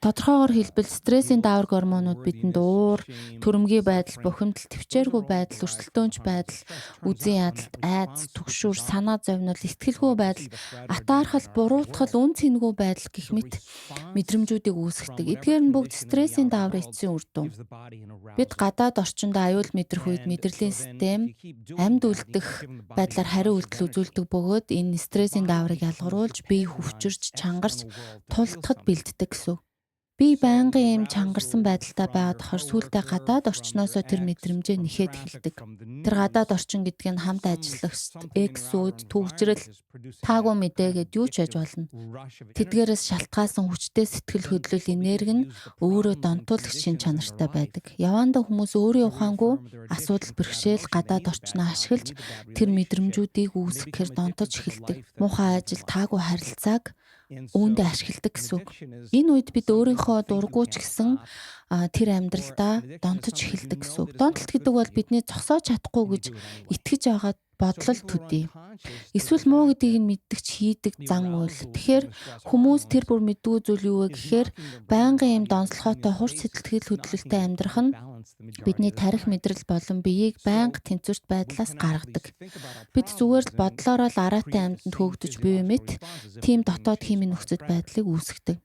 Тодорхойгоор хэлбэл стрессийн даавар гормонууд бидэнд уур, төрөмгийн байдал, бухимдал, төвчээргүй байдал, өрсөлдөөнч байдал, үзэн ядалт, айдас, түгшүүр, санаа зовнил, сэтгэлгүй байдал, атаархал, буруутгал, үн цэнэгүй байдал гэх мэт мэдрэмжүүдийг үүсгэдэг. Эдгээр нь бүгд стрессийн дааврын эцсийн үр дүн. Бид гадаад орчинд аюул мэдрэх үед мэдрэлийн систем амьд үлдэх байдлаар хариу үйлдэл үзүүлдэг бөгөөд энэ стрессийн дааврыг ялгаруулж, бие хөвчөрч, чангарч, тултахад бэлддэг гэсэн үг. Би байнгын ийм чангарсан байдалтай байгаад хор сүултээ гадаад орчноосоо тэр мэдрэмжээ нэхээд эхэлдэг. Тэр гадаад орчин гэдэг нь хамт ажиллагчд, эксүүд, түгжрэл, таагүй мэдээгээд юу ч яж болно. Тэдгээрээс шалтгаалсан хүчтэй сэтгэл хөдлөл энерги нь өөрөө донтуулагч шин чанартай байдаг. Явандаа хүмүүс өөрийн ухаангүй асуудал бэрхшээл гадаад орчноо ашиглаж тэр мэдрэмжүүдийг үүсгэхээр донтож эхэлдэг. Муухай ажил, таагүй харилцааг үүндээ ашигладаг гэсэн үг. Энэ үед бид өөрийнхөө дургуй ч гэсэн тэр амьдралдаа донтож эхэлдэг гэсэн үг. Донтолт гэдэг бол бидний зогсоож чадахгүй гэж итгэж байгаа бодлол төдий. Эсвэл муу гэдгийг нь мэддэг ч хийдэг зан үйл. Тэгэхээр хүмүүс тэр бүр мэдгүй зүйл юу вэ гэхээр байнгын юм донслохоотой хурц сэтгэл хөдлөлтөй амьдрах нь бидний тарих мэдрэл болон биеийг байнга тэнцвэрт байдлаас гаргадаг. Бид зүгээр л бодлороо л араатай амьтанд хөөгдөж буй мэт тийм дотоод химийн нөхцөл байдлыг үүсгэдэг.